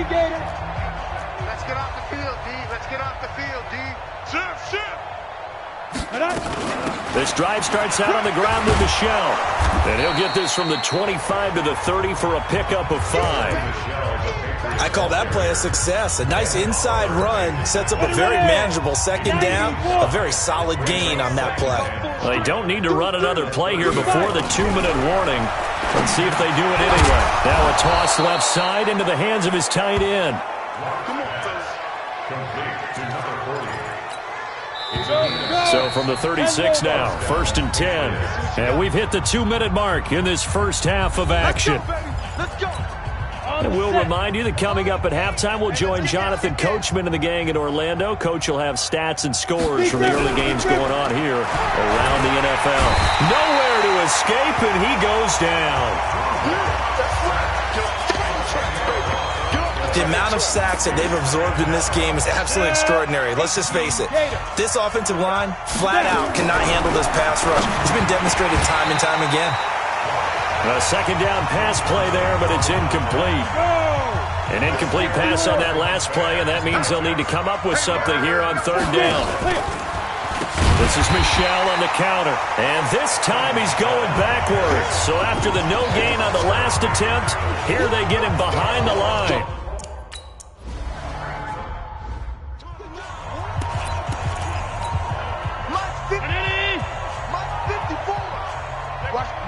Let's get off the field, D. Let's get off the field, D. Shift. This drive starts out on the ground with Michelle. And he'll get this from the 25 to the 30 for a pickup of 5. I call that play a success. A nice inside run sets up a very manageable second down. A very solid gain on that play. Well, they don't need to run another play here before the 2-minute warning. Let's see if they do it anyway. Now a toss left side into the hands of his tight end. So from the 36 now, 1st and 10. And we've hit the 2-minute mark in this first half of action. And we'll remind you that coming up at halftime, we'll join Jonathan Coachman and the gang in Orlando. Coach will have stats and scores from the early games going on here around the NFL. Nowhere to escape, and he goes down. The amount of sacks that they've absorbed in this game is absolutely extraordinary. Let's just face it. This offensive line, flat out, cannot handle this pass rush. It's been demonstrated time and time again. A second down pass play there, but it's incomplete. An incomplete pass on that last play, and that means they'll need to come up with something here on 3rd down. This is Michelle on the counter, and this time he's going backwards. So after the no gain on the last attempt, here they get him behind the line.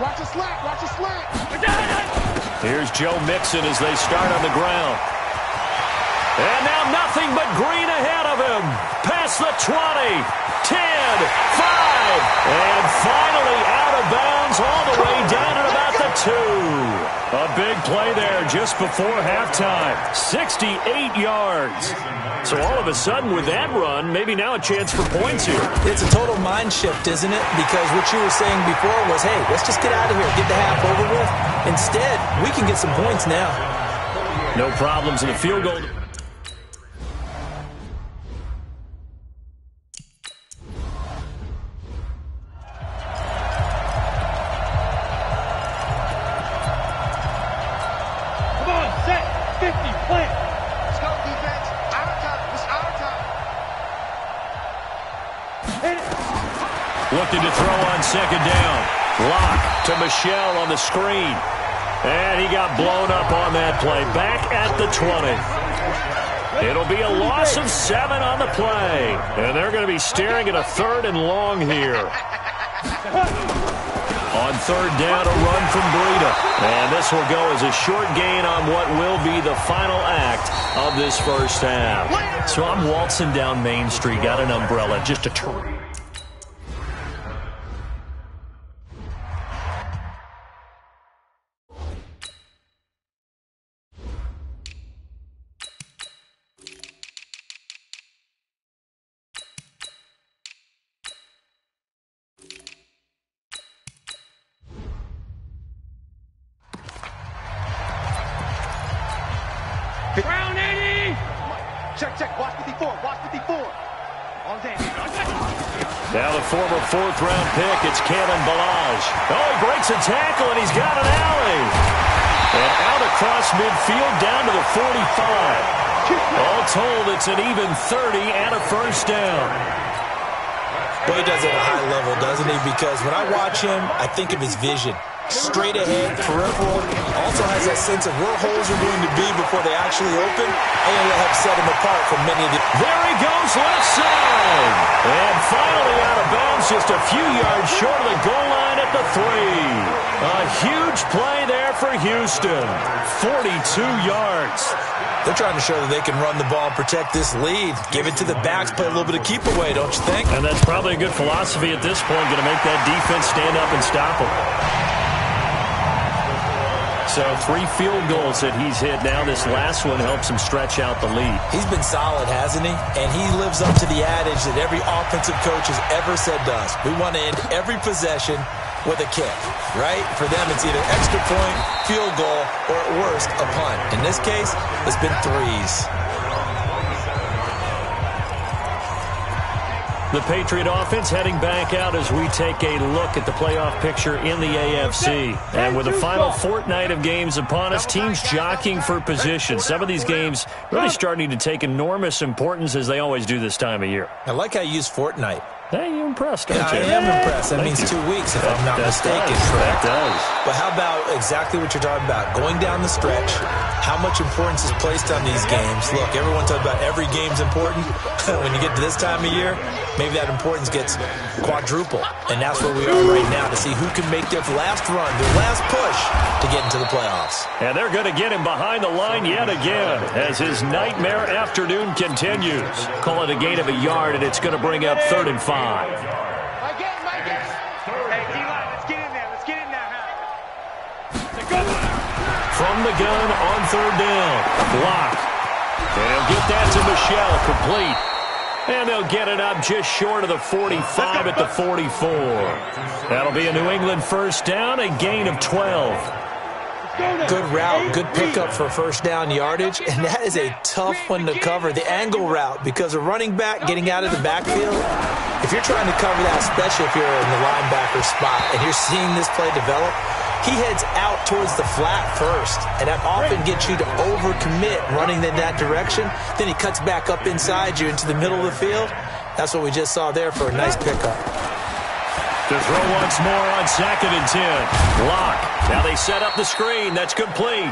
Watch a slant. Here's Joe Mixon as they start on the ground. And now nothing but green ahead of him. Past the 20, 10, 5, and finally out of bounds all the way down at about the 2. A big play there just before halftime. 68 yards. So all of a sudden with that run, maybe now a chance for points here. It's a total mind shift, isn't it? Because what you were saying before was, hey, let's just get out of here, get the half over with. Instead, we can get some points now. No problems in the field goal. Looking to throw on second down. Lock to Michelle on the screen. And he got blown up on that play. Back at the 20. It'll be a loss of 7 on the play. And they're going to be staring at a 3rd and long here. On 3rd down, a run from Breida. And this will go as a short gain on what will be the final act of this first half. So I'm waltzing down Main Street, got an umbrella, just a turn. Round 80! Check. Watch 54. On day. Now the former 4th-round pick, it's Kalen Ballage. Oh, he breaks a tackle, and he's got an alley. And out across midfield, down to the 45. All told, it's an even 30 and a first down. Boy, he does it at a high level, doesn't he? Because when I watch him, I think of his vision. Straight ahead, peripheral, also has that sense of where holes are going to be before they actually open, and it'll help set him apart from many of the... There he goes, left side. And finally out of bounds, just a few yards short of the goal line at the 3. A huge play there for Houston. 42 yards. They're trying to show that they can run the ball and protect this lead. Give it to the backs, play a little bit of keep away, don't you think? And that's probably a good philosophy at this point, going to make that defense stand up and stop them. So 3 field goals that he's hit now. This last one helps him stretch out the lead. He's been solid, hasn't he? And he lives up to the adage that every offensive coach has ever said to us. We want to end every possession with a kick, right? For them, it's either extra point, field goal, or at worst, a punt. In this case, it's been 3s. The Patriot offense heading back out as we take a look at the playoff picture in the AFC. And with the final fortnight of games upon us, teams jockeying for position. Some of these games really starting to take enormous importance as they always do this time of year. I like how you use fortnight. Hey, you're impressed, don't you? I am impressed. That means 2 weeks, if I'm not mistaken. That does. But how about exactly what you're talking about? Going down the stretch, how much importance is placed on these games? Look, everyone talks about every game's important. When you get to this time of year, maybe that importance gets quadruple. And that's where we are right now, to see who can make their last run, their last push to get into the playoffs. And they're going to get him behind the line yet again as his nightmare afternoon continues. Call it a gain of a yard, and it's going to bring up 3rd and 5. Hey, D-line, let's get in there. Let's get in there. From the gun on 3rd down. Block. And he'll get that to Michelle, complete. And they'll get it up just short of the 45 at the 44. That'll be a New England first down, a gain of 12. Good route, good pickup for first down yardage, and that is a tough one to cover, the angle route, because a running back getting out of the backfield, if you're trying to cover that, especially if you're in the linebacker spot and you're seeing this play develop, he heads out towards the flat first, and that often gets you to overcommit running in that direction. Then he cuts back up inside you into the middle of the field. That's what we just saw there for a nice pickup. To throw once more on 2nd and 10. Block. Now they set up the screen. That's complete.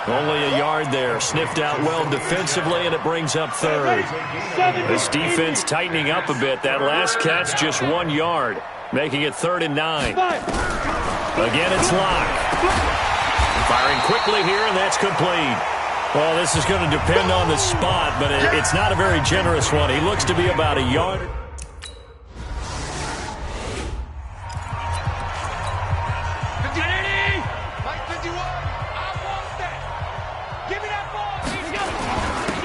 Only a yard there. Sniffed out well defensively, and it brings up 3rd. This defense tightening up a bit. That last catch just 1 yard, making it 3rd and 9. Again, it's Locke. Firing quickly here, and that's complete. Well, this is going to depend on the spot, but it's not a very generous one. He looks to be about a yard.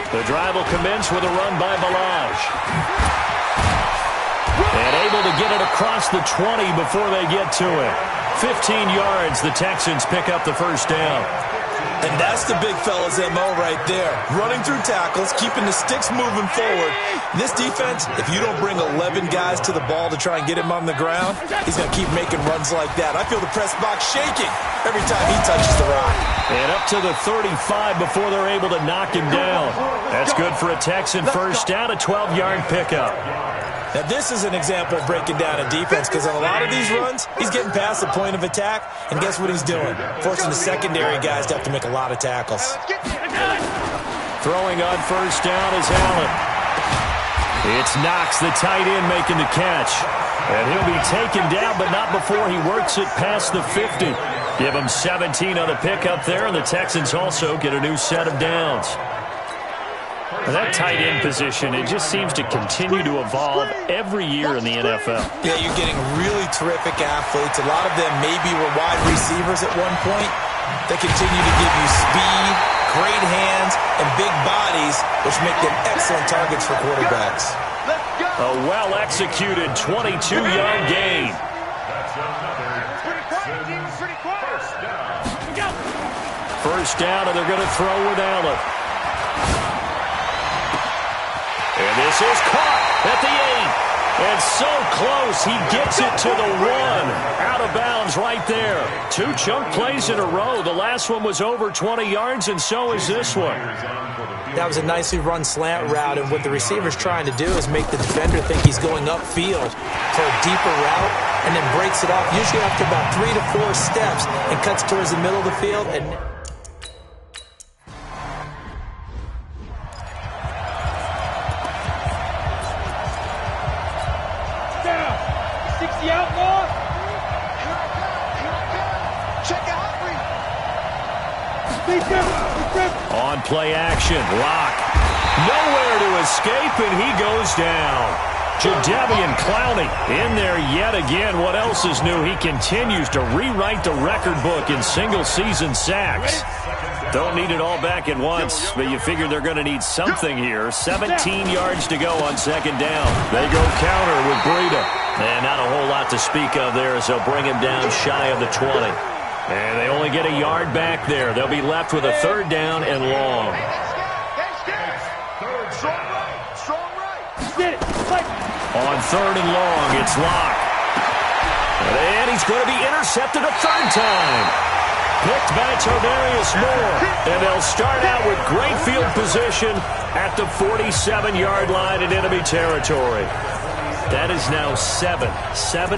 The drive will commence with a run by Balaj. And able to get it across the 20 before they get to it. 15 yards, the Texans pick up the first down. And that's the big fella's MO right there. Running through tackles, keeping the sticks moving forward. This defense, if you don't bring 11 guys to the ball to try and get him on the ground, he's going to keep making runs like that. I feel the press box shaking every time he touches the rock. And up to the 35 before they're able to knock him down. That's good for a Texan first down, a 12-yard pickup. Now, this is an example of breaking down a defense, because on a lot of these runs, he's getting past the point of attack, and guess what he's doing? Forcing the secondary guys to have to make a lot of tackles. Throwing on first down is Allen. It's Knox, the tight end, making the catch. And he'll be taken down, but not before he works it past the 50. Give him 17 on the pickup there, and the Texans also get a new set of downs. And that tight end position, it just seems to continue to evolve every year in the NFL. Yeah, you're getting really terrific athletes. A lot of them maybe were wide receivers at one point. They continue to give you speed, great hands, and big bodies, which make them excellent targets for quarterbacks. A well-executed 22-yard gain. First down, and they're going to throw with Allen. And this is caught at the 8. And so close, he gets it to the 1. Out of bounds right there. 2 chunk plays in a row. The last one was over 20 yards, and so is this one. That was a nicely run slant route, and what the receiver's trying to do is make the defender think he's going upfield for a deeper route, and then breaks it off, usually after about 3 to 4 steps, and cuts towards the middle of the field. And on play action, Locke. Nowhere to escape, and he goes down. Jadeveon Clowney in there yet again. What else is new? He continues to rewrite the record book in single-season sacks. Don't need it all back at once, but you figure they're going to need something here. 17 yards to go on 2nd down. They go counter with Breida. And not a whole lot to speak of there as they'll bring him down shy of the 20. And they only get a yard back there. They'll be left with a 3rd down and long. On 3rd and long, it's Locke. And he's going to be intercepted a 3rd time. Picked by Todarius Moore. And they'll start out with great field position at the 47-yard line in enemy territory. That is now 7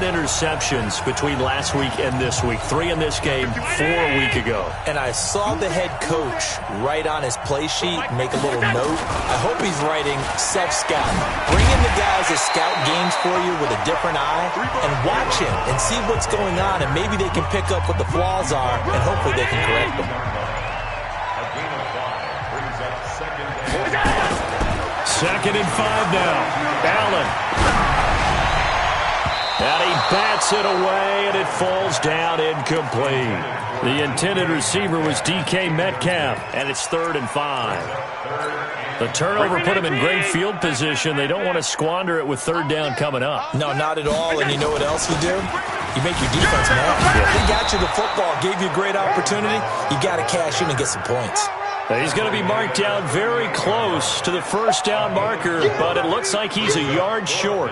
interceptions between last week and this week. 3 in this game, 4 a week ago. And I saw the head coach write on his play sheet, make a little note. I hope he's writing self-scout. Bring in the guys that scout games for you with a different eye and watch him and see what's going on, and maybe they can pick up what the flaws are, and hopefully they can correct them. 2nd and 5 now. Allen. And he bats it away, and it falls down incomplete. The intended receiver was DK Metcalf, and it's 3rd and 5. The turnover put him in great field position. They don't want to squander it with 3rd down coming up. No, not at all, and you know what else you do? You make your defense mad. They got you the football, gave you a great opportunity. You got to cash in and get some points. He's going to be marked down very close to the 1st down marker, but it looks like he's a yard short.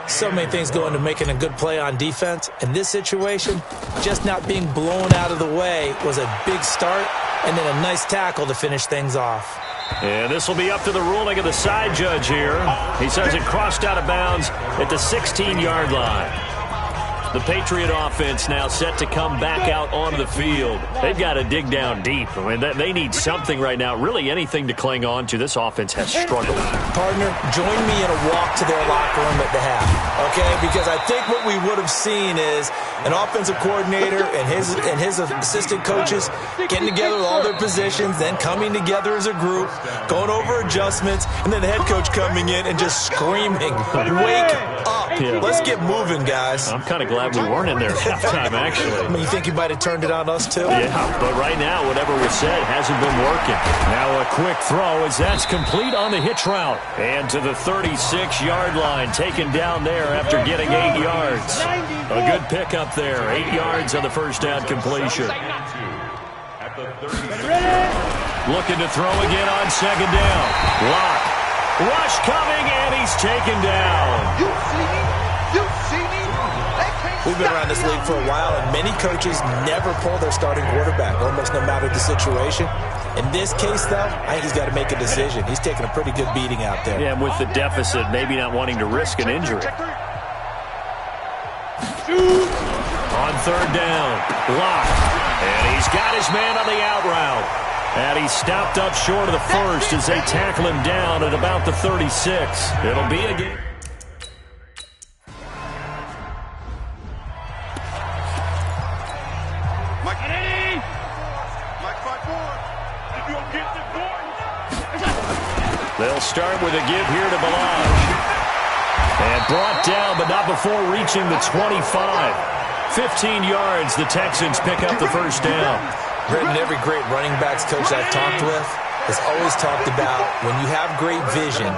So many things go into making a good play on defense. In this situation, just not being blown out of the way was a big start, and then a nice tackle to finish things off. And this will be up to the ruling of the side judge here. He says it crossed out of bounds at the 16-yard line. The Patriot offense now set to come back out onto the field. They've got to dig down deep. I mean, they need something right now, really anything to cling on to. This offense has struggled. Partner, join me in a walk to their locker room at the half, okay? Because I think what we would have seen is an offensive coordinator and his assistant coaches getting together with all their positions, then coming together as a group, going over adjustments, and then the head coach coming in and just screaming, "Wake up. Yeah. Let's get moving, guys." I'm kind of glad we weren't in there at halftime, actually. I mean, you think you might have turned it on us, too? Yeah, but right now, whatever was said hasn't been working. Now a quick throw as that's complete on the hitch route. And to the 36-yard line, taken down there after getting 8 yards. A good pickup there, 8 yards on the 1st down completion. Looking to throw again on 2nd down. Locke. Rush coming, and he's taken down. You see me? You see me? We've been around this league for a while, and many coaches never pull their starting quarterback, almost no matter the situation. In this case, though, I think he's got to make a decision. He's taking a pretty good beating out there. Yeah, and with the deficit, maybe not wanting to risk an injury. On 3rd down, Locke. And he's got his man on the out route. And he's stopped up short of the 1st as they tackle him down at about the 36. It'll be a game. They'll start with a give here to Balaj. And brought down, but not before reaching the 25. 15 yards, the Texans pick up the 1st down. Britton, every great running backs coach I've talked with has always talked about when you have great vision,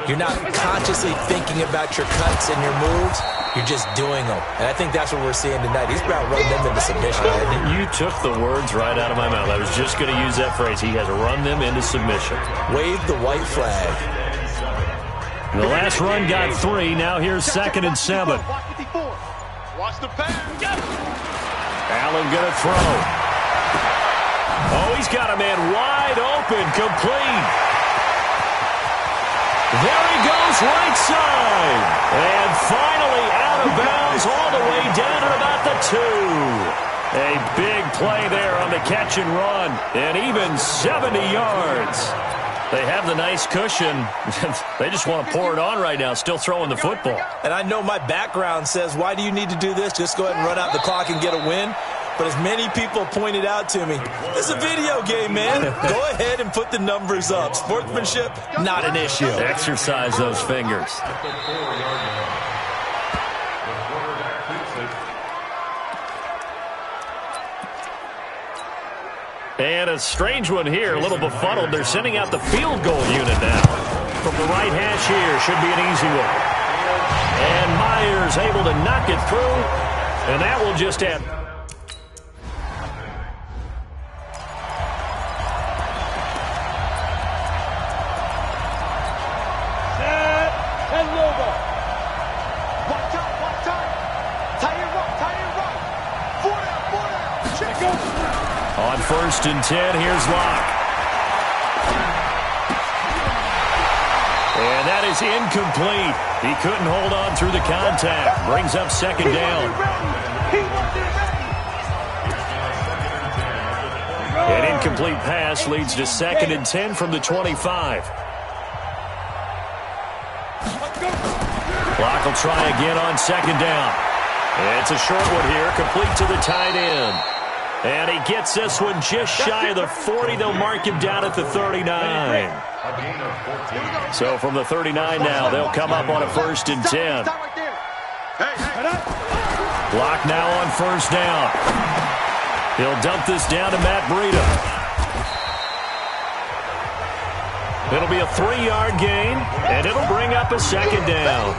you're not consciously thinking about your cuts and your moves. You're just doing them. And I think that's what we're seeing tonight. He's about running them into submission. You took the words right out of my mouth. I was just going to use that phrase. He has run them into submission. Wave the white flag. The last run got 3. Now here's 2nd and 7. Watch the pass. Allen going to throw. Oh, he's got a man wide open, complete. There he goes, right side. And finally out of bounds all the way down at about the 2. A big play there on the catch and run. And even 70 yards. They have the nice cushion. They just want to pour it on right now, still throwing the football. And I know my background says, why do you need to do this? Just go ahead and run out the clock and get a win. But as many people pointed out to me, this is a video game, man. Go ahead and put the numbers up. Sportsmanship, not an issue. Exercise those fingers. And a strange one here, a little befuddled. They're sending out the field goal unit now. From the right hash here, should be an easy one. And Myers able to knock it through, and that will just end. On 1st and 10, here's Locke. And that is incomplete. He couldn't hold on through the contact. Brings up 2nd down. An incomplete pass leads to 2nd and 10 from the 25. Clock will try again on 2nd down. It's a short one here, complete to the tight end. And he gets this one just shy of the 40. They'll mark him down at the 39. So from the 39 now, they'll come up on a 1st and 10. Clock now on 1st down. He'll dump this down to Matt Breida. It'll be a 3-yard gain, and it'll bring up a 2nd down.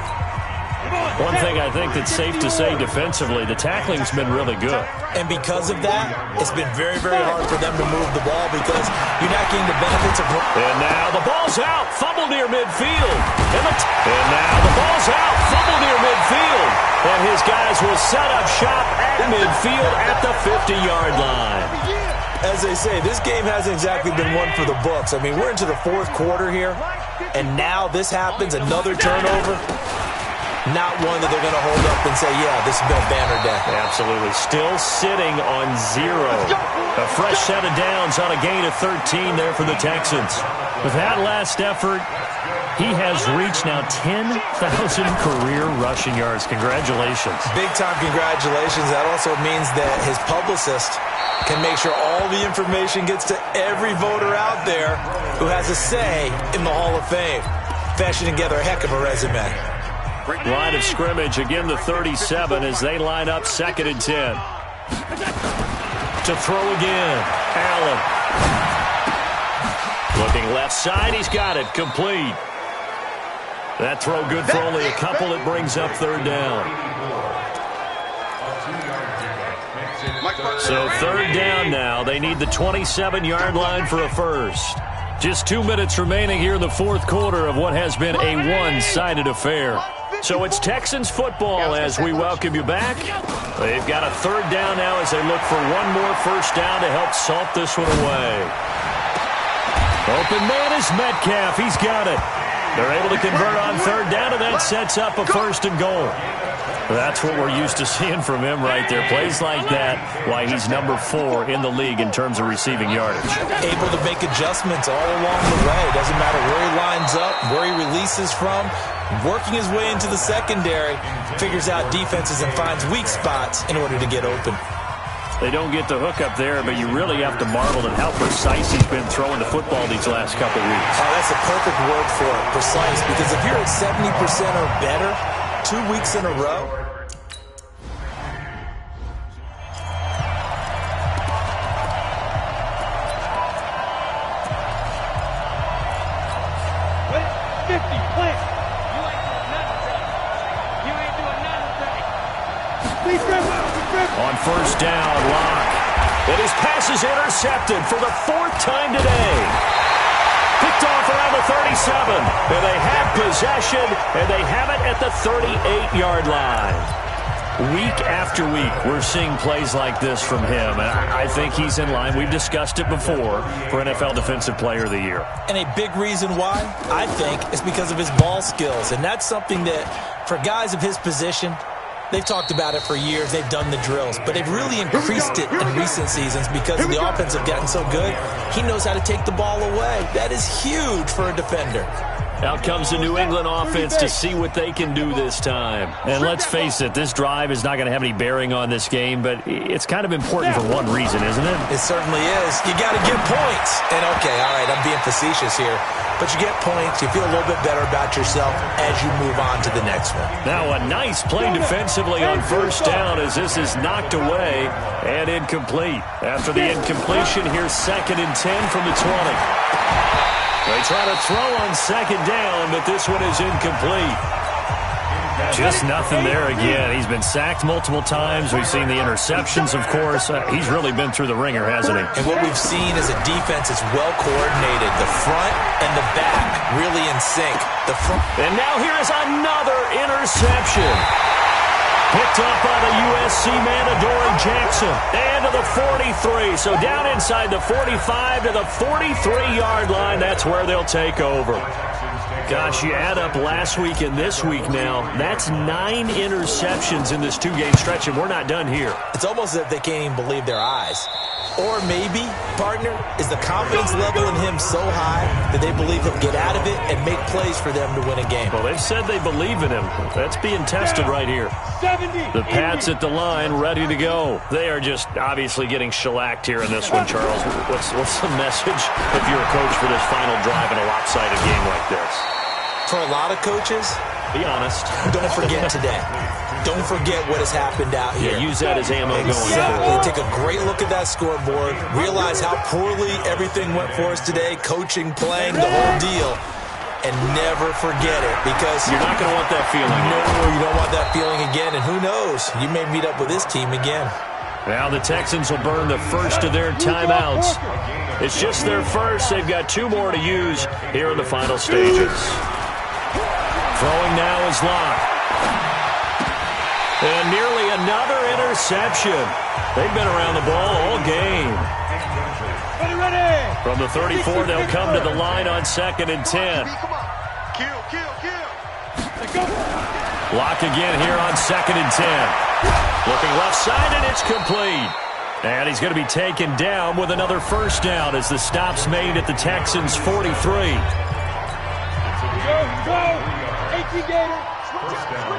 One thing I think that's safe to say defensively, the tackling's been really good. And because of that, it's been very, very hard for them to move the ball because you're not getting the benefits of... And now the ball's out. Fumble near midfield. And now the ball's out. Fumble near midfield. And his guys will set up shop at midfield at the 50-yard line. As they say, this game hasn't exactly been one for the books. I mean, we're into the 4th quarter here, and now this happens, another turnover. Not one that they're going to hold up and say, yeah, this has been a banner day. Absolutely. Still sitting on 0. A fresh set of downs on a gain of 13 there for the Texans. With that last effort, he has reached now 10,000 career rushing yards. Congratulations. Big-time congratulations. That also means that his publicist can make sure all the information gets to every voter out there who has a say in the Hall of Fame. Fashioning together a heck of a resume. Line of scrimmage, again the 37 as they line up 2nd and 10. To throw again, Allen. Looking left side, he's got it, complete. That throw good for only a couple. It brings up 3rd down. So 3rd down now. They need the 27-yard line for a first. Just 2 minutes remaining here in the 4th quarter of what has been a one-sided affair. So it's Texans football as we welcome you back. They've got a 3rd down now as they look for one more first down to help salt this one away. Open man is Metcalf. He's got it. They're able to convert on 3rd down, and that sets up a 1st and goal. That's what we're used to seeing from him right there. Plays like that, why he's number 4 in the league in terms of receiving yardage. Able to make adjustments all along the way. Doesn't matter where he lines up, where he releases from. Working his way into the secondary, figures out defenses and finds weak spots in order to get open. They don't get the hook up there, but you really have to marvel at how precise he's been throwing the football these last couple weeks. Oh, that's a perfect word for it, precise, because if you're at 70% or better 2 weeks in a row, on 1st down, Locke. And his pass is intercepted for the 4th time today. Picked off around the 37. And they have possession, and they have it at the 38-yard line. Week after week, we're seeing plays like this from him, and I think he's in line. We've discussed it before for NFL Defensive Player of the Year. And a big reason why, I think, is because of his ball skills. And that's something that, for guys of his position, they've talked about it for years. They've done the drills. But they've really increased it in recent seasons because the offense have gotten so good. He knows how to take the ball away. That is huge for a defender. Out comes the New England offense to see what they can do this time. And let's face it, this drive is not going to have any bearing on this game, but it's kind of important for one reason, isn't it? It certainly is. You got to get points. And, okay, all right, I'm being facetious here. But you get points, you feel a little bit better about yourself as you move on to the next one. Now a nice play defensively on 1st down as this is knocked away and incomplete. After the incompletion, here's 2nd and 10 from the 20. They try to throw on 2nd down, but this one is incomplete. Just nothing there again. He's been sacked multiple times. We've seen the interceptions, of course. He's really been through the ringer, hasn't he? And what we've seen is a defense that's well coordinated. The front and the back really in sync. And now here is another interception. Picked up by the USC man, Adoree Jackson. And and to the 43. So down inside the 45 to the 43-yard line. That's where they'll take over. Gosh, you add up last week and this week now. That's 9 interceptions in this 2-game stretch, and we're not done here. It's almost as if they can't even believe their eyes. Or maybe, partner, is the confidence level in him so high that they believe he'll get out of it and make plays for them to win a game. Well, they've said they believe in him. That's being tested right here. The Pats at the line, ready to go. They are just obviously getting shellacked here in this one, Charles. What's the message if you're a coach for this final drive in a lopsided game like this? For a lot of coaches, be honest. Don't forget today. Don't forget what has happened out here. Yeah, use that as ammo going forward. Take a great look at that scoreboard. Realize how poorly everything went for us today. Coaching, playing, the whole deal. And never forget it, because you're not going to want that feeling. No, you don't want that feeling again. And who knows? You may meet up with this team again. Now the Texans will burn the first of their timeouts. It's just their first. They've got 2 more to use here in the final stages. Throwing now is Locke. And nearly another interception. They've been around the ball all game. From the 34, they'll come to the line on 2nd and 10. Locke again here on 2nd and 10. Looking left side, and it's complete. And he's going to be taken down with another first down as the stop's made at the Texans' 43. Go! 18 Gator.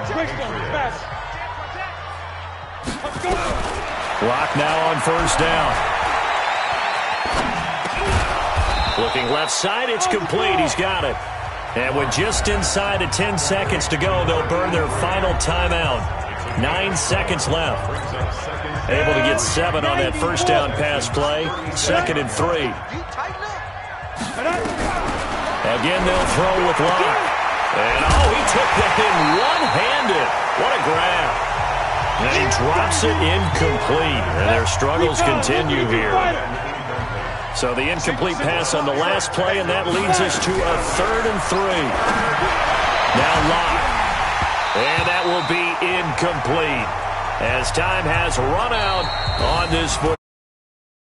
Switch down. Fast. Locke now on first down. Looking left side, it's complete. He's got it. And with just inside of 10 seconds to go, they'll burn their final timeout. 9 seconds left. Able to get 7 on that first down pass play. 2nd and 3. Again, they'll throw with Locke. And, he took that in one-handed. What a grab. And he drops it incomplete. And their struggles continue here. So the incomplete pass on the last play, and that leads us to a 3rd and 3. Now Locke. And that will be incomplete, as time has run out on this football.